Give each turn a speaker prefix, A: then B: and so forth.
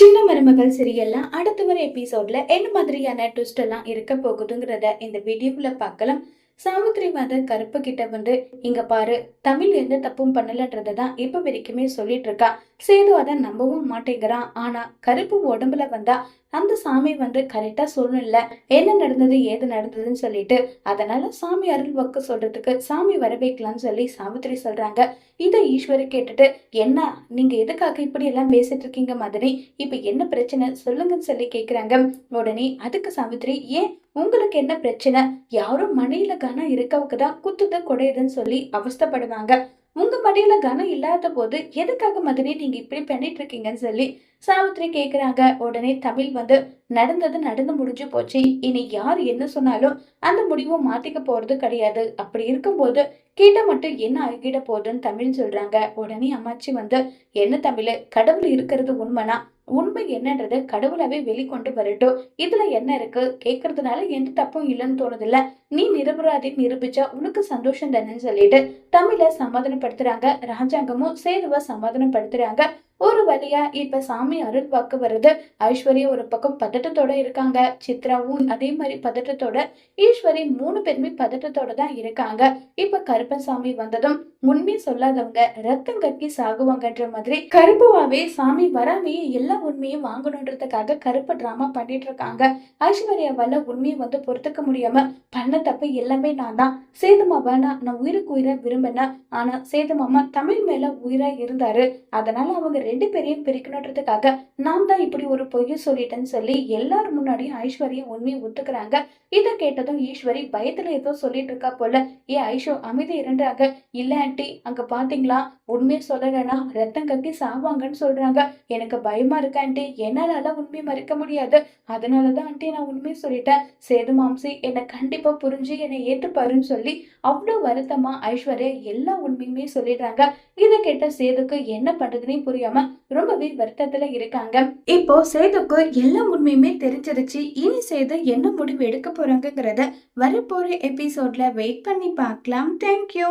A: சின்ன மருமகள் சீரியல்ல அடுத்த வர எபிசோட்ல என்ன மாதிரியான ட்விஸ்ட் எல்லாம் இருக்க போகுதுங்கிறத இந்த வீடியோக்குள்ள பார்க்கலாம். சாவித்ரி வந்து கருப்பு கிட்ட வந்து இங்க பாரு, தமிழ் எந்த தப்பும் பண்ணலன்றதான் இப்ப வரைக்குமே சொல்லிட்டு இருக்கா. சேது அதை நம்பவும் மாட்டேங்கிறான். ஆனா கருப்பு உடம்புல வந்தா அந்த சாமி வந்து கரெக்டா சொல்லல என்ன நடந்தது ஏது நடந்ததுன்னு சொல்லிட்டு, அதனால சாமி அருள் வாக்கு சொல்றதுக்கு சாமி வர வைக்கலாம்னு சொல்லி சாவித்ரி சொல்றாங்க. இதை ஈஸ்வரி கேட்டுட்டு, என்ன நீங்க எதுக்காக இப்படி எல்லாம் பேசிட்டு இருக்கீங்க மாதிரி, இப்ப என்ன பிரச்சனை சொல்லுங்கன்னு சொல்லி கேக்குறாங்க. உடனே அதுக்கு சாவித்ரி, ஏன் உங்களுக்கு என்ன பிரச்சனை, யாரும் மடியில கனம் இருக்கவுக்கு தான் குத்துது குடையுதுன்னு சொல்லி அவஸ்தைப்படுவாங்க. உங்க மடியில கனம் இல்லாத போது எதுக்காக மாதிரி நீங்க இப்படி பண்ணிட்டு இருக்கீங்கன்னு சொல்லி சாவித்ரி கேக்குறாங்க. உடனே தமிழ் வந்து, நடந்தது நடந்து முடிஞ்சு போச்சு, இனி யார் என்ன சொன்னாலும் அந்த முடிவை மாத்திக்க போறது கிடையாது. அப்படி இருக்கும்போது கேட்ட மட்டும் என்ன ஆகிட போகுதுன்னு தமிழ் சொல்றாங்க. உடனே அம்மாச்சி வந்து, என்ன தமிழ், கடவுள் இருக்கிறது உண்மைனா உண்மை என்னன்றது கடவுளாவே வெளிக்கொண்டு வரட்டும், இதுல என்ன இருக்கு, கேட்கறதுனால எந்த தப்பும் இல்லைன்னு தோணுதில்ல, நீ நிரபராதி நிரூபிச்சா உனக்கு சந்தோஷம் தானேன்னு சொல்லிட்டு தமிழ சமாதானப்படுத்துறாங்க. ராஜாங்கமும் சேதுவ சமாதானப்படுத்துறாங்க. ஒரு வழியா இப்ப சாமி அருள் வாக்கு வருது. ஐஸ்வர்யா ஒரு பக்கம் பதட்டத்தோட இருக்காங்க, சித்ராவும் அதே மாதிரி பதட்டத்தோட, ஈஸ்வரி 3 பேருமே பதட்டத்தோட தான் இருக்காங்க. இப்ப கருப்பசாமி வந்ததும் உண்மை சொல்லாதவங்க ரத்தம் கக்கி சாகுவாங்கன்ற மாதிரி கருப்புவாவே சாமி வராமையே எல்லா உண்மையும் வாங்கணுன்றதுக்காக கருப்பு டிராமா பண்ணிட்டு இருக்காங்க. ஐஸ்வர்யாவால உண்மையை வந்து பொறுத்துக்க முடியாம, பண்ண தப்பு எல்லாமே நான் தான், சேது மாமா நான் உயிருக்கு உயிரை விரும்பினேன், ஆனா சேது மாமா தமிழ் மேல உயிரா இருந்தாரு, அதனால அவங்க 2 பேரையும் பிரிக்கணுன்றதுக்காக நான் தான் இப்படி ஒரு பொய்ய சொல்லிட்டேன்னு சொல்லி எல்லாரும் முன்னாடியும் ஐஸ்வர்யா உண்மையை ஒத்துக்கிறாங்க. இதை கேட்டதும் ஈஸ்வரி பயத்துல ஏதோ சொல்லிட்டு இருக்கா போல. ஏ ஐஷோ அமைதி இரண்டாங்க. இல்ல ஆண்டி, அங்க பாத்தீங்களா, உண்மையை சொல்லலைன்னா ரத்தம் கக்கி சாவாங்கன்னு சொல்றாங்க. எனக்கு பயமா இருக்கு ஆண்டி, என்னால உண்மையை மறைக்க முடியாது, அதனாலதான் ஆண்டி நான் உண்மையை சொல்லிட்டேன், சேது மாம்சி என்னை கண்டிப்பா புரிஞ்சு என்னை ஏற்றுப்பாருன்னு சொல்லி அவ்வளவு வருத்தமா ஐஸ்வர்யா எல்லா உண்மையுமே சொல்லிடுறாங்க. இதை கேட்ட சேதுக்கு என்ன பண்றதுன்னே புரியாம ரொம்பவே வருத்தத்துல இருக்காங்க. இப்போ சேதுக்கு எல்லா உண்மையுமே தெரிஞ்சிருச்சு. இனி சேது என்ன முடிவு எடுக்க போறாங்கிறத வரப்போற எபிசோட்ல வெயிட் பண்ணி பார்க்கலாம். தேங்க்யூ.